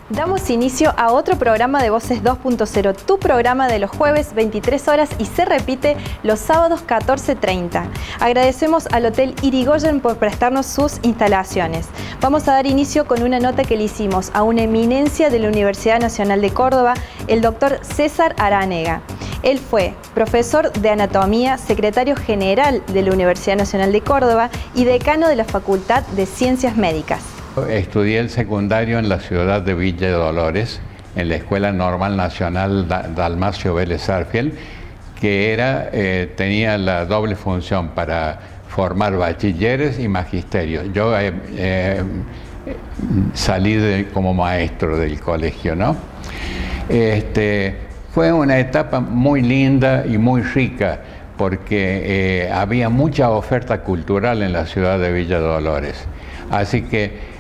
Damos inicio a otro programa de Voces 2.0, tu programa de los jueves 23 horas y se repite los sábados 14:30. Agradecemos al Hotel Irigoyen por prestarnos sus instalaciones. Vamos a dar inicio con una nota que le hicimos a una eminencia de la Universidad Nacional de Córdoba, el doctor César Aranega. Él fue profesor de anatomía, secretario general de la Universidad Nacional de Córdoba y decano de la Facultad de Ciencias Médicas. Estudié el secundario en la ciudad de Villa de Dolores, en la Escuela Normal Nacional Dalmacio Vélez Arfiel, que tenía la doble función para formar bachilleres y magisterios. Yo salí como maestro del colegio, ¿no? Fue una etapa muy linda y muy rica, porque había mucha oferta cultural en la ciudad de Villa de Dolores. Así que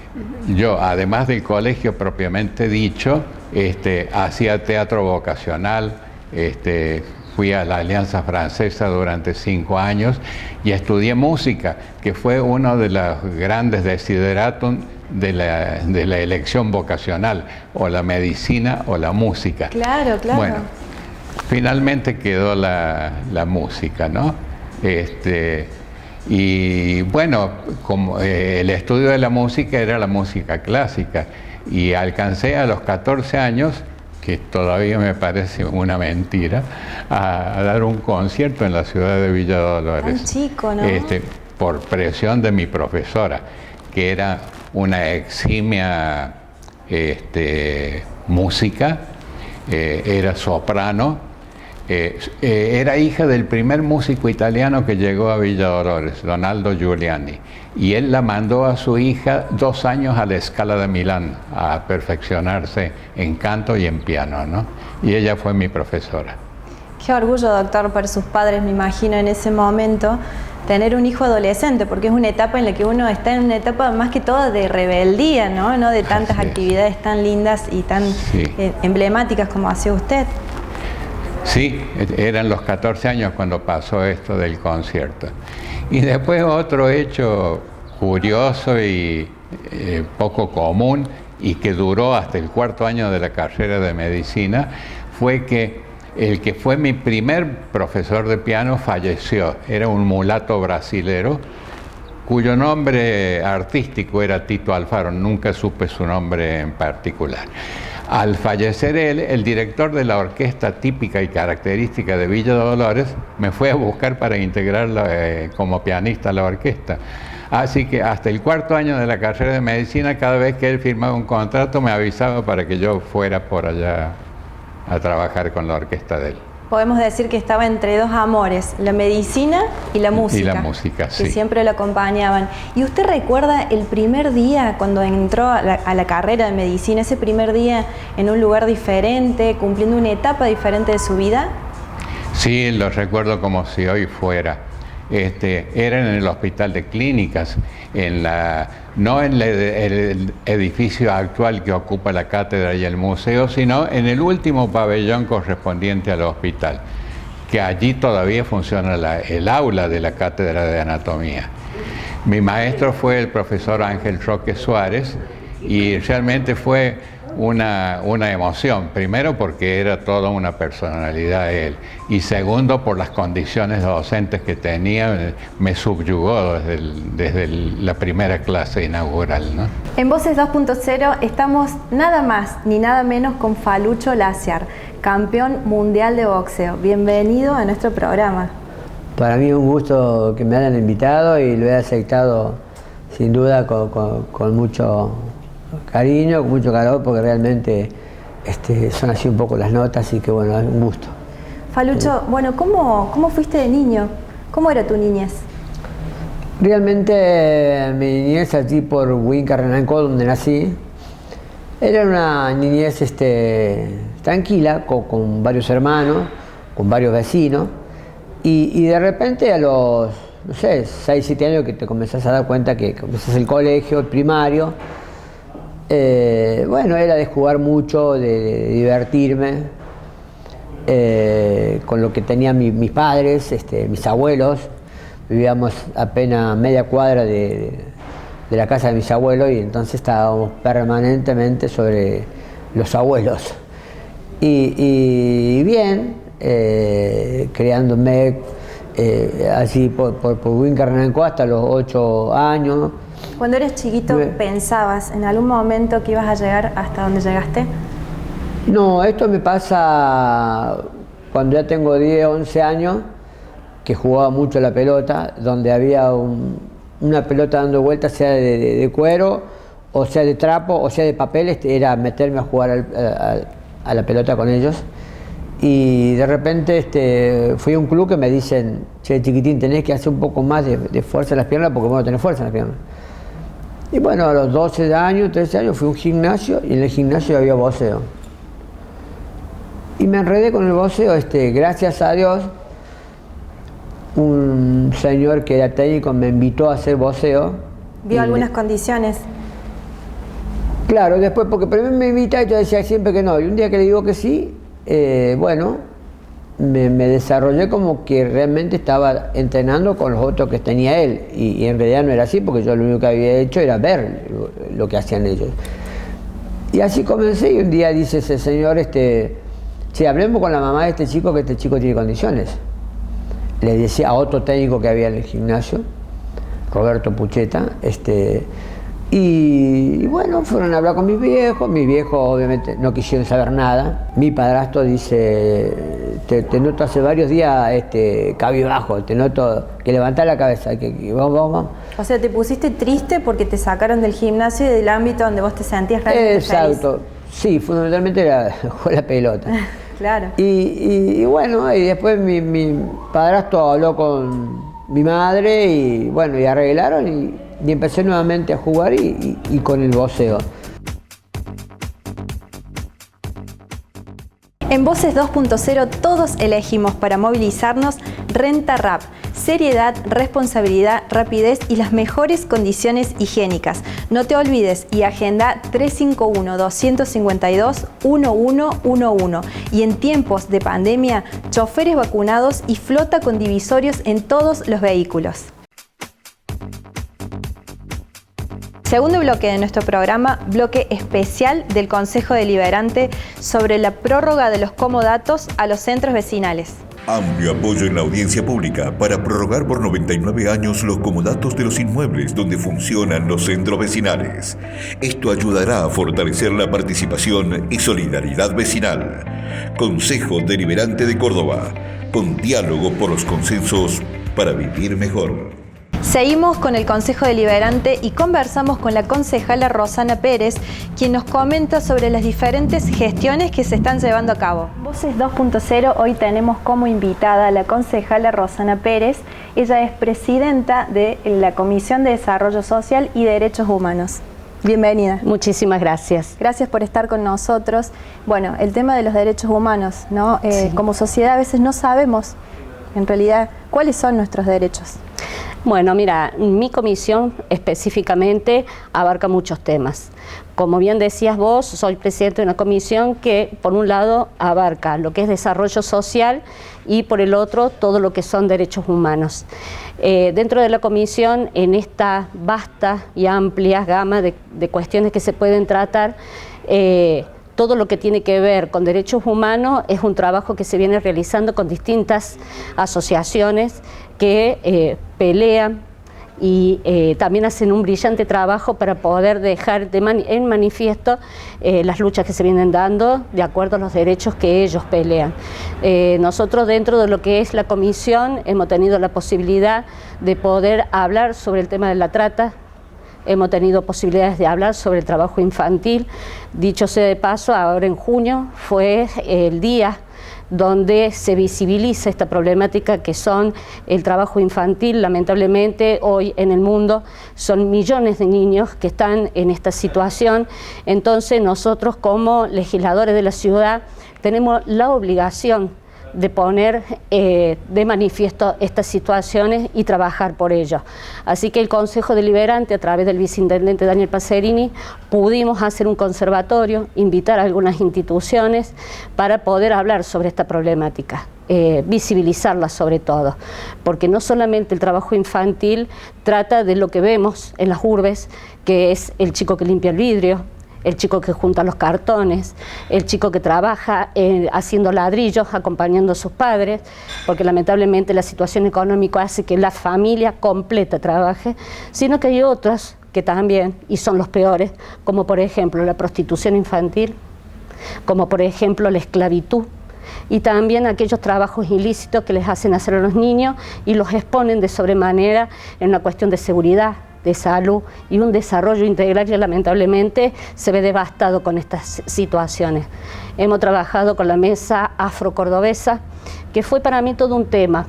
yo, además del colegio propiamente dicho, hacía teatro vocacional, fui a la Alianza Francesa durante 5 años y estudié música, que fue uno de los grandes desideratum de la elección vocacional, o la medicina o la música. Claro, claro. Bueno, finalmente quedó la música, ¿no? Y bueno, como el estudio de la música era la música clásica, y alcancé a los 14 años, que todavía me parece una mentira, a dar un concierto en la ciudad de Villa de Dolores. Tan chico, ¿no? Por presión de mi profesora, que era una eximia música, era soprano. Era hija del primer músico italiano que llegó a Villa Dolores, Donaldo Giuliani, y él la mandó a su hija 2 años a la Scala de Milán a perfeccionarse en canto y en piano, ¿no? Y ella fue mi profesora. Qué orgullo, doctor, para sus padres, me imagino, en ese momento, tener un hijo adolescente, porque es una etapa en la que uno está en una etapa más que todo de rebeldía, ¿no? No de tantas actividades tan lindas y tan emblemáticas como hacía usted. Sí, eran los 14 años cuando pasó esto del concierto. Y después otro hecho curioso y poco común, y que duró hasta el 4.º año de la carrera de medicina, fue que el que fue mi primer profesor de piano falleció. Era un mulato brasilero, cuyo nombre artístico era Tito Alfaro, nunca supe su nombre en particular. Al fallecer él, el director de la orquesta típica y característica de Villa de Dolores me fue a buscar para integrarlo como pianista a la orquesta. Así que hasta el 4.º año de la carrera de medicina, cada vez que él firmaba un contrato, me avisaba para que yo fuera por allá a trabajar con la orquesta de él. Podemos decir que estaba entre 2 amores, la medicina y la música. Y la música, sí. Que siempre lo acompañaban. ¿Y usted recuerda el primer día cuando entró a la carrera de medicina, ese primer día en un lugar diferente, cumpliendo una etapa diferente de su vida? Sí, lo recuerdo como si hoy fuera. Era en el Hospital de Clínicas, no en el edificio actual que ocupa la cátedra y el museo, sino en el último pabellón correspondiente al hospital, que allí todavía funciona el aula de la cátedra de anatomía. Mi maestro fue el profesor Ángel Roque Suárez, y realmente fue una emoción, primero porque era toda una personalidad él, y segundo por las condiciones docentes que tenía, me subyugó desde la primera clase inaugural, ¿no? En Voces 2.0 estamos nada más ni nada menos con Falucho Laciar, campeón mundial de boxeo. Bienvenido a nuestro programa. Para mí es un gusto que me hayan invitado y lo he aceptado sin duda con mucho cariño, con mucho calor, porque realmente son así un poco las notas, y que bueno, es un gusto. Falucho, bueno, ¿cómo fuiste de niño? ¿Cómo era tu niñez? Realmente mi niñez aquí por Huinca-Renancó, donde nací, era una niñez tranquila, con varios hermanos, con varios vecinos, y de repente a los, no sé, 6, 7 años que te comenzás a dar cuenta que comenzás el colegio, el primario. Bueno, era de jugar mucho, de divertirme con lo que tenían mis padres, mis abuelos. Vivíamos apenas media cuadra de la casa de mis abuelos, y entonces estábamos permanentemente sobre los abuelos. Y bien, criándome así por Huincarranancó hasta los 8 años. Cuando eres chiquito, ¿pensabas en algún momento que ibas a llegar hasta donde llegaste? No, esto me pasa cuando ya tengo 10, 11 años, que jugaba mucho la pelota, donde había una pelota dando vueltas, sea de cuero, o sea de trapo, o sea de papel, era meterme a jugar a la pelota con ellos. Y de repente fui a un club que me dicen: che, chiquitín, tenés que hacer un poco más de fuerza en las piernas porque vos no tenés fuerza en las piernas. Y bueno, a los 12 años, 13 años fui a un gimnasio y en el gimnasio había boxeo. Y me enredé con el boxeo, gracias a Dios, un señor que era técnico me invitó a hacer boxeo. ¿Vio algunas condiciones? Claro, después, porque primero me invita y yo decía siempre que no. Y un día que le digo que sí, bueno, me desarrollé como que realmente estaba entrenando con los otros que tenía él. Y en realidad no era así, porque yo lo único que había hecho era ver lo que hacían ellos. Y así comencé, y un día dice ese señor, che, hablemos con la mamá de este chico, que este chico tiene condiciones. Le decía a otro técnico que había en el gimnasio, Roberto Pucheta, y bueno, fueron a hablar con mis viejos obviamente no quisieron saber nada. Mi padrastro dice: te noto hace varios días cabizbajo, te noto que levantás la cabeza, que vamos. O sea, te pusiste triste porque te sacaron del gimnasio y del ámbito donde vos te sentías realmente Exacto, feliz. Sí, fundamentalmente era jugar la pelota. Claro. Y bueno, y después mi padrastro habló con mi madre y bueno, y arreglaron y empecé nuevamente a jugar y con el boxeo. En Voces 2.0 todos elegimos para movilizarnos Renta Rap. Seriedad, responsabilidad, rapidez y las mejores condiciones higiénicas. No te olvides y agenda 351-252-1111. Y en tiempos de pandemia, choferes vacunados y flota con divisorios en todos los vehículos. Segundo bloque de nuestro programa, bloque especial del Consejo Deliberante sobre la prórroga de los comodatos a los centros vecinales. Amplio apoyo en la audiencia pública para prorrogar por 99 años los comodatos de los inmuebles donde funcionan los centros vecinales. Esto ayudará a fortalecer la participación y solidaridad vecinal. Consejo Deliberante de Córdoba, con diálogo por los consensos para vivir mejor. Seguimos con el Consejo Deliberante y conversamos con la concejala Rosana Pérez, quien nos comenta sobre las diferentes gestiones que se están llevando a cabo. Voces 2.0, hoy tenemos como invitada a la concejala Rosana Pérez. Ella es presidenta de la Comisión de Desarrollo Social y Derechos Humanos. Bienvenida. Muchísimas gracias. Gracias por estar con nosotros. Bueno, el tema de los derechos humanos, ¿no? Sí. Como sociedad a veces no sabemos, en realidad, cuáles son nuestros derechos. Bueno, mira, mi comisión específicamente abarca muchos temas. Como bien decías vos, soy presidente de una comisión que, por un lado, abarca lo que es desarrollo social y, por el otro, todo lo que son derechos humanos. Dentro de la comisión, en esta vasta y amplia gama de cuestiones que se pueden tratar, todo lo que tiene que ver con derechos humanos es un trabajo que se viene realizando con distintas asociaciones que pelean y también hacen un brillante trabajo para poder dejar en manifiesto las luchas que se vienen dando de acuerdo a los derechos que ellos pelean. Nosotros, dentro de lo que es la comisión, hemos tenido la posibilidad de poder hablar sobre el tema de la trata. Hemos tenido posibilidades de hablar sobre el trabajo infantil. Dicho sea de paso, ahora en junio fue el día donde se visibiliza esta problemática que son el trabajo infantil. Lamentablemente hoy en el mundo son millones de niños que están en esta situación. Entonces nosotros, como legisladores de la ciudad, tenemos la obligación de poner de manifiesto estas situaciones y trabajar por ello. Así que el Consejo Deliberante, a través del viceintendente Daniel Pacerini, pudimos hacer un conservatorio, invitar a algunas instituciones para poder hablar sobre esta problemática, visibilizarla sobre todo, porque no solamente el trabajo infantil trata de lo que vemos en las urbes, que es el chico que limpia el vidrio, el chico que junta los cartones, el chico que trabaja haciendo ladrillos, acompañando a sus padres, porque lamentablemente la situación económica hace que la familia completa trabaje, sino que hay otros que también, y son los peores, como por ejemplo la prostitución infantil, como por ejemplo la esclavitud, y también aquellos trabajos ilícitos que les hacen hacer a los niños y los exponen de sobremanera en una cuestión de seguridad, de salud y un desarrollo integral que lamentablemente se ve devastado con estas situaciones. Hemos trabajado con la mesa afrocordobesa, que fue para mí todo un tema,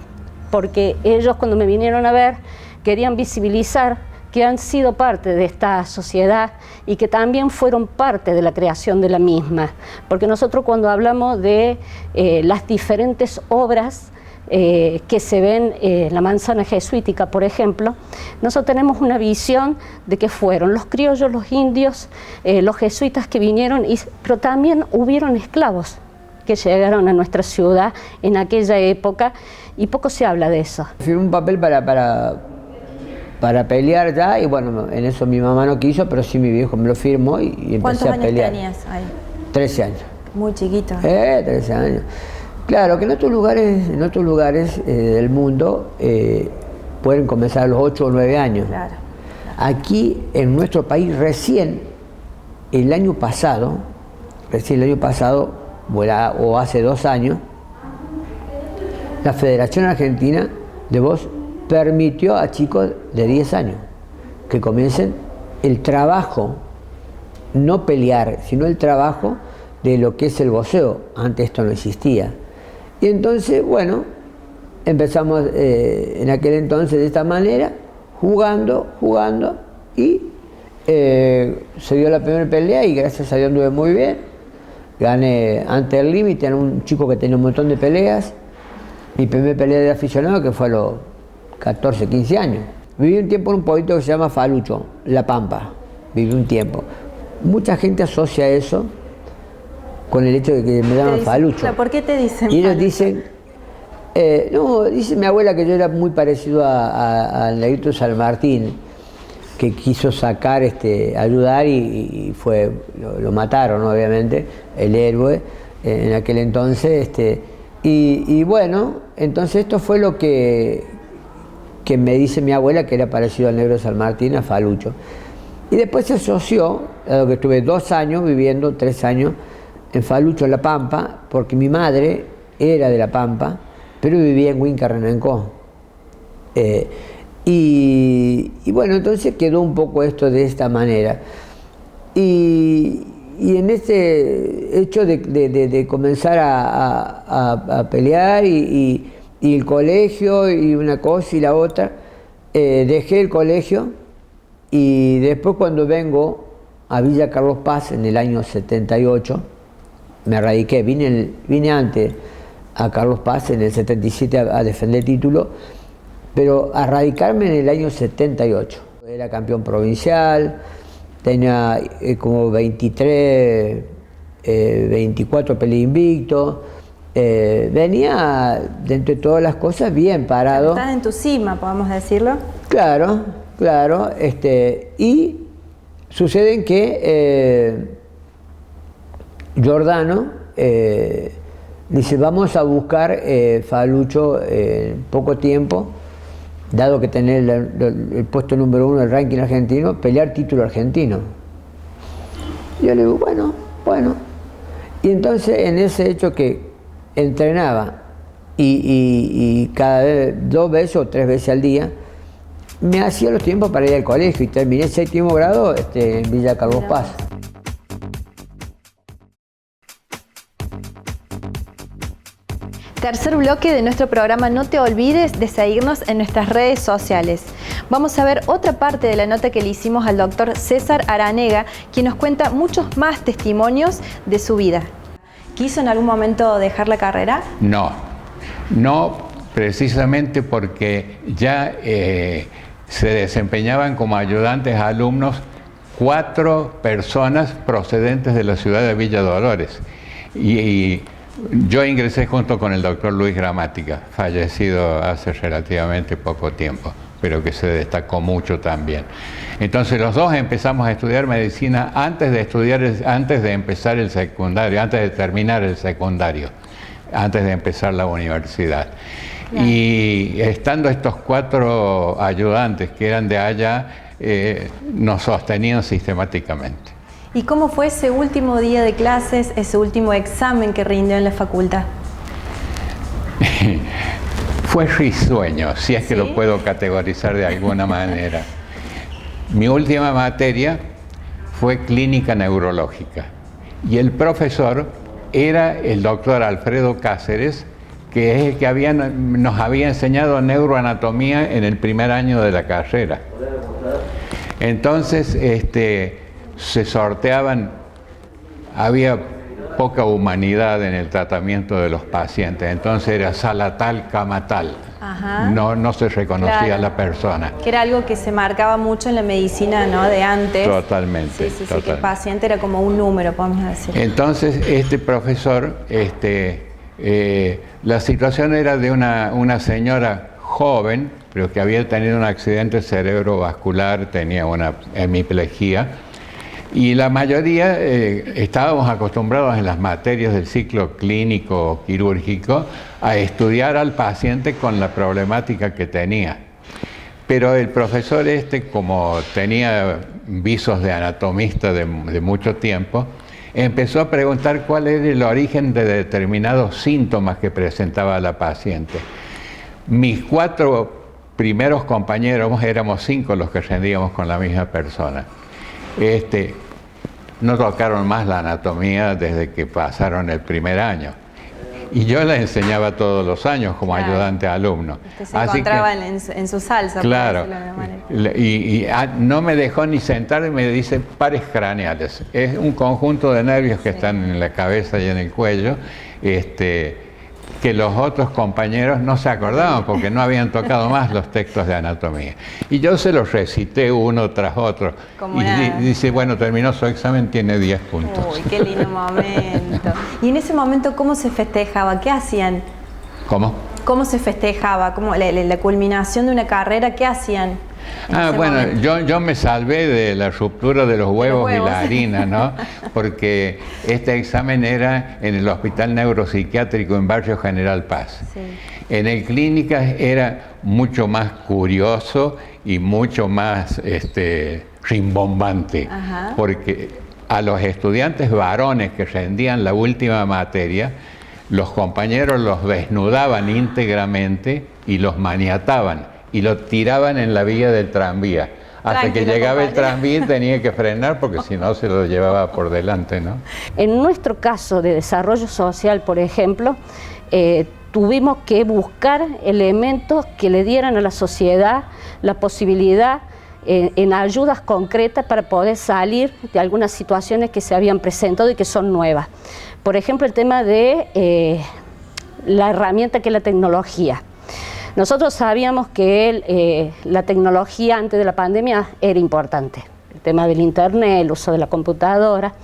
porque ellos cuando me vinieron a ver querían visibilizar que han sido parte de esta sociedad y que también fueron parte de la creación de la misma, porque nosotros cuando hablamos de las diferentes obras que se ven en la manzana jesuítica, por ejemplo, nosotros tenemos una visión de que fueron los criollos, los indios, los jesuitas que vinieron, pero también hubieron esclavos que llegaron a nuestra ciudad en aquella época y poco se habla de eso. Firmé un papel para pelear ya y bueno, en eso mi mamá no quiso, pero sí mi viejo me lo firmó y empecé a pelear. ¿Cuántos años tenías ahí? 13 años. Muy chiquito. 13 años. Claro que en otros lugares del mundo pueden comenzar a los 8 o 9 años. Claro. Aquí en nuestro país recién el año pasado, o hace 2 años, la Federación Argentina de Voz permitió a chicos de 10 años que comiencen el trabajo, no pelear, sino el trabajo de lo que es el voceo. Antes esto no existía. Y entonces, bueno, empezamos en aquel entonces de esta manera, jugando, y se dio la primera pelea y gracias a Dios anduve muy bien. Gané ante el límite, era un chico que tenía un montón de peleas. Mi primera pelea de aficionado que fue a los 14, 15 años. Viví un tiempo en un pueblito que se llama Falucho, La Pampa. Viví un tiempo. Mucha gente asocia eso con el hecho de que me llaman Falucho. ¿Por qué te dicen Y ellos Falucho? dicen, no, dice mi abuela que yo era muy parecido al negrito San Martín, que quiso sacar, ayudar y fue, lo mataron obviamente, el héroe en aquel entonces. Y bueno, entonces esto fue lo que me dice mi abuela, que era parecido al negro de San Martín, a Falucho. Y después se asoció, dado que estuve 2 años viviendo, 3 años, en Falucho, en La Pampa, porque mi madre era de La Pampa, pero vivía en Huincarrenancó. Y bueno, entonces quedó un poco esto de esta manera. Y en este hecho de comenzar a pelear y el colegio y una cosa y la otra, dejé el colegio y después cuando vengo a Villa Carlos Paz en el año 78, me radiqué, vine antes a Carlos Paz en el 77 a defender título, pero a radicarme en el año 78. Era campeón provincial, tenía como 23, 24 peleas invicto, venía dentro de todas las cosas bien parado. Estás en tu cima, podemos decirlo. Claro, y sucede que Giordano dice, vamos a buscar Falucho en poco tiempo, dado que tener el puesto número 1 del ranking argentino, pelear título argentino. Yo le digo, bueno. Y entonces en ese hecho que entrenaba y cada vez, 2 veces o 3 veces al día, me hacía los tiempos para ir al colegio y terminé el 7º grado en Villa Carlos Paz. Tercer bloque de nuestro programa. No te olvides de seguirnos en nuestras redes sociales. Vamos a ver otra parte de la nota que le hicimos al doctor César Aranega, quien nos cuenta muchos más testimonios de su vida. ¿Quiso en algún momento dejar la carrera? No precisamente porque ya se desempeñaban como ayudantes a alumnos 4 personas procedentes de la ciudad de Villa Dolores. Y yo ingresé junto con el doctor Luis Gramática, fallecido hace relativamente poco tiempo. pero que se destacó mucho también. Entonces los dos empezamos a estudiar medicina antes de empezar el secundario, antes de terminar el secundario, antes de empezar la universidad. Bien. Y estando estos 4 ayudantes que eran de allá, nos sostenían sistemáticamente. ¿Y cómo fue ese último día de clases, ese último examen que rindió en la facultad? Fue risueño, si es que lo puedo categorizar de alguna manera. Mi última materia fue clínica neurológica y el profesor era el doctor Alfredo Cáceres, que es el que nos había enseñado neuroanatomía en el primer año de la carrera. Entonces se sorteaban, había poca humanidad en el tratamiento de los pacientes, entonces era sala tal, cama tal. No se reconocía a la persona. Que era algo que se marcaba mucho en la medicina, ¿no?, de antes. Totalmente. Sí, que el paciente era como un número, podemos decir. Entonces, este profesor, la situación era de una señora joven, pero que había tenido un accidente cerebrovascular, tenía una hemiplegia, y la mayoría estábamos acostumbrados en las materias del ciclo clínico quirúrgico a estudiar al paciente con la problemática que tenía. Pero el profesor como tenía visos de anatomista de mucho tiempo, empezó a preguntar cuál era el origen de determinados síntomas que presentaba la paciente. Mis 4 primeros compañeros, éramos 5 los que rendíamos con la misma persona. No tocaron más la anatomía desde que pasaron el primer año. Y yo la enseñaba todos los años como ayudante alumno. Se encontraban en su salsa. Claro. Y no me dejó ni sentar y me dice pares craneales. Es un conjunto de nervios que están en la cabeza y en el cuello, que los otros compañeros no se acordaban porque no habían tocado más los textos de anatomía. Y yo se los recité uno tras otro. Y dice, bueno, terminó su examen, tiene 10 puntos. Uy, qué lindo momento. Y en ese momento, ¿cómo se festejaba? ¿Qué hacían? ¿Cómo? ¿Cómo se festejaba? ¿Cómo la culminación de una carrera? ¿Qué hacían? Bueno, yo me salvé de la ruptura de los huevos y la harina, ¿no? Porque este examen era en el Hospital Neuropsiquiátrico en Barrio General Paz. Sí. En el Clínicas era mucho más curioso y mucho más rimbombante, porque a los estudiantes varones que rendían la última materia, los compañeros los desnudaban íntegramente y los maniataban y lo tiraban en la vía del tranvía. Hasta que llegaba el tranvía y tenía que frenar porque si no se lo llevaba por delante, ¿no? En nuestro caso de desarrollo social, por ejemplo, tuvimos que buscar elementos que le dieran a la sociedad la posibilidad en ayudas concretas para poder salir de algunas situaciones que se habían presentado y que son nuevas. Por ejemplo, el tema de la herramienta que es la tecnología. Nosotros sabíamos que la tecnología antes de la pandemia era importante. El tema del internet, el uso de la computadora,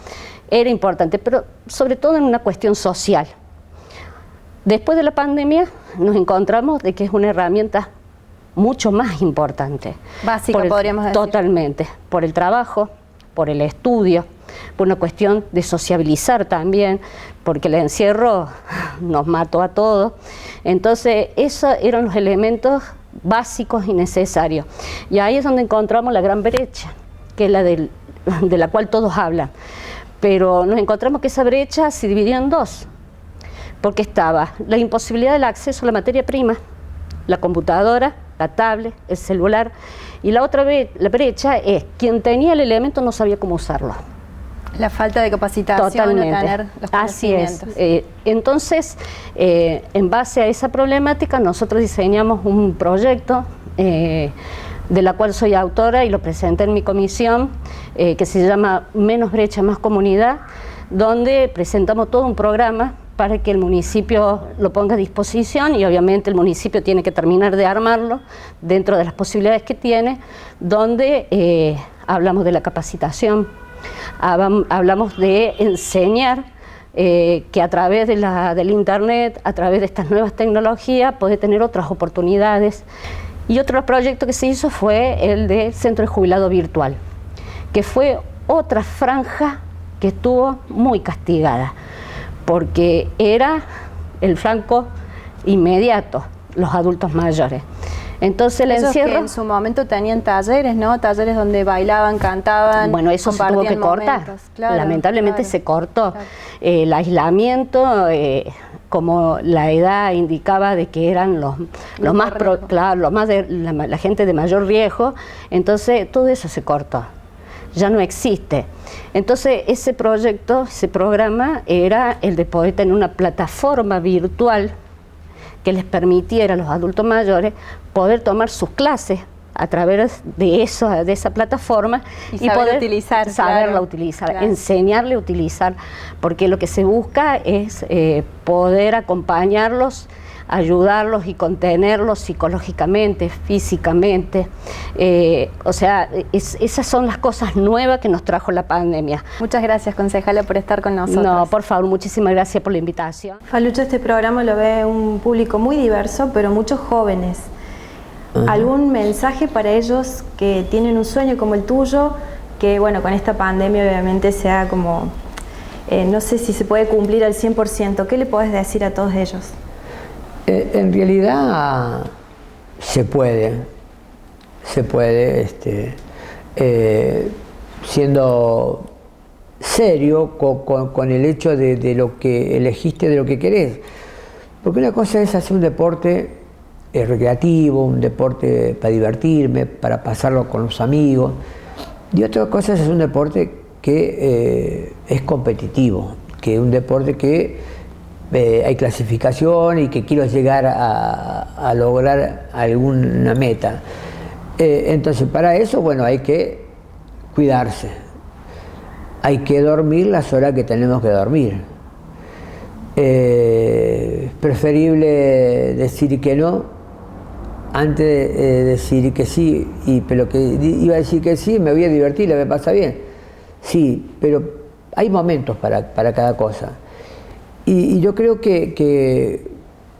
era importante, pero sobre todo en una cuestión social. Después de la pandemia nos encontramos de que es una herramienta mucho más importante. Básica, podríamos decir. Totalmente, por el trabajo, por el estudio, por una cuestión de sociabilizar también, porque el encierro nos mató a todos. Entonces, esos eran los elementos básicos y necesarios. Y ahí es donde encontramos la gran brecha, que es la de la cual todos hablan. Pero nos encontramos que esa brecha se dividió en 2, porque estaba la imposibilidad del acceso a la materia prima, la computadora, la tablet, el celular, y la otra la brecha es quien tenía el elemento no sabía cómo usarlo. La falta de capacitación. Totalmente. De tener los conocimientos. Así es. Entonces, en base a esa problemática, nosotros diseñamos un proyecto de la cual soy autora y lo presenté en mi comisión, que se llama Menos Brecha, Más Comunidad, donde presentamos todo un programa para que el municipio lo ponga a disposición y obviamente el municipio tiene que terminar de armarlo dentro de las posibilidades que tiene, donde hablamos de la capacitación, hablamos de enseñar que a través del internet, a través de estas nuevas tecnologías, puede tener otras oportunidades. Y otro proyecto que se hizo fue el de Centro de Jubilado Virtual, que fue otra franja que estuvo muy castigada, porque era el flanco inmediato, los adultos mayores. Entonces el encierro... Que en su momento tenían talleres, ¿no? Talleres donde bailaban, cantaban. Bueno, eso se tuvo que cortar. Claro, lamentablemente se cortó. Claro. El aislamiento, como la edad indicaba de que eran los más la gente de mayor riesgo, entonces todo eso se cortó. Ya no existe. Entonces ese proyecto, ese programa era el de poder tener una plataforma virtual que les permitiera a los adultos mayores poder tomar sus clases a través de esa plataforma y poder saberla utilizar, enseñarle a utilizar, porque lo que se busca es poder acompañarlos, ayudarlos y contenerlos psicológicamente, físicamente. O sea, esas son las cosas nuevas que nos trajo la pandemia. Muchas gracias, concejala, por estar con nosotros. No, por favor, muchísimas gracias por la invitación. Falucho, este programa lo ve un público muy diverso, pero muchos jóvenes. ¿Algún mensaje para ellos que tienen un sueño como el tuyo, que bueno, con esta pandemia obviamente sea como, no sé si se puede cumplir al 100%, ¿qué le podés decir a todos ellos? En realidad se puede, siendo serio con el hecho de lo que elegiste, de lo que querés. Porque una cosa es hacer un deporte recreativo, un deporte para divertirme, para pasarlo con los amigos, y otra cosa es hacer un deporte que es competitivo, que es un deporte que hay clasificación y que quiero llegar a lograr alguna meta. Entonces para eso, bueno, hay que cuidarse, hay que dormir las horas que tenemos que dormir. Es preferible decir que no antes de decir que sí, pero que iba a decir que sí, me voy a divertir, me pasa bien. Sí, pero hay momentos para cada cosa. Y yo creo que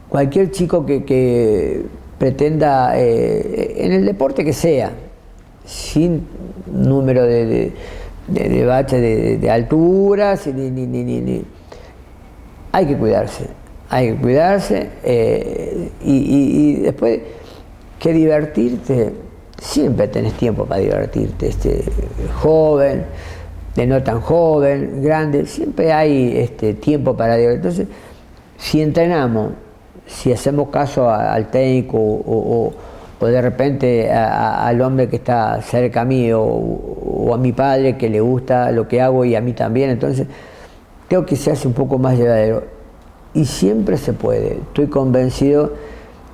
cualquier chico que pretenda, en el deporte que sea, sin número de baches de alturas, hay que cuidarse. Y después que divertirte, siempre tenés tiempo para divertirte, joven, de no tan joven, grande, siempre hay tiempo para divertirte. Entonces, si entrenamos, si hacemos caso al técnico o de repente al hombre que está cerca a mí o a mi padre que le gusta lo que hago y a mí también, entonces creo que se hace un poco más llevadero. Y siempre se puede. Estoy convencido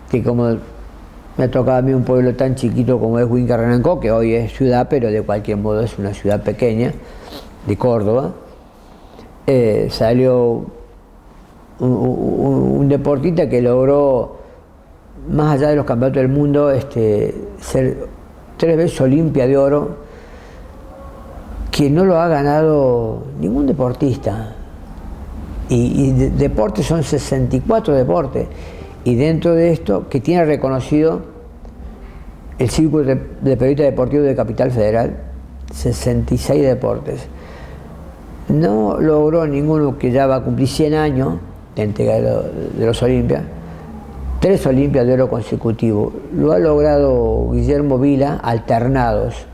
que como me ha tocado a mí un pueblo tan chiquito como es Huincarranancó, que hoy es ciudad, pero de cualquier modo es una ciudad pequeña, de Córdoba, salió un deportista que logró, más allá de los campeonatos del mundo, ser 3 veces Olimpia de oro, que no lo ha ganado ningún deportista. Y deportes son 64 deportes, y dentro de esto, que tiene reconocido el Círculo de Periodistas Deportivos de Capital Federal, 66 deportes. No logró ninguno, que ya va a cumplir 100 años de entrega de los Olimpias, 3 Olimpias de oro consecutivos. Lo ha logrado Guillermo Vila, alternados.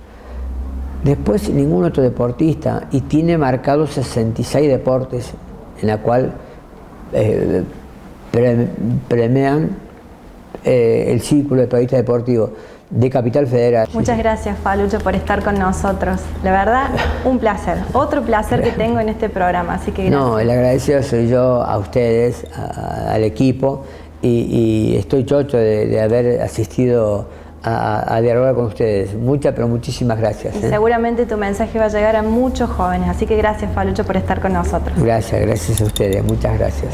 Después ningún otro deportista, y tiene marcados 66 deportes, en la cual premian el Círculo de Periodistas Deportivos de Capital Federal. Muchas gracias, Falucho, por estar con nosotros. La verdad, un placer. Otro placer que tengo en este programa, así que gracias. No, el agradecido soy yo a ustedes, al equipo, y estoy chocho de haber asistido a dialogar con ustedes. Muchas, pero muchísimas gracias. Y seguramente tu mensaje va a llegar a muchos jóvenes, así que gracias, Falucho, por estar con nosotros. Gracias a ustedes, muchas gracias.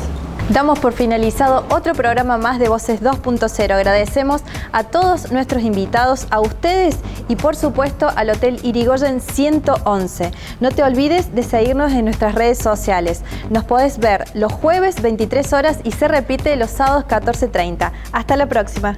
Damos por finalizado otro programa más de Voces 2.0. Agradecemos a todos nuestros invitados, a ustedes y por supuesto al Hotel Irigoyen 111. No te olvides de seguirnos en nuestras redes sociales. Nos podés ver los jueves 23 horas y se repite los sábados 14:30. Hasta la próxima.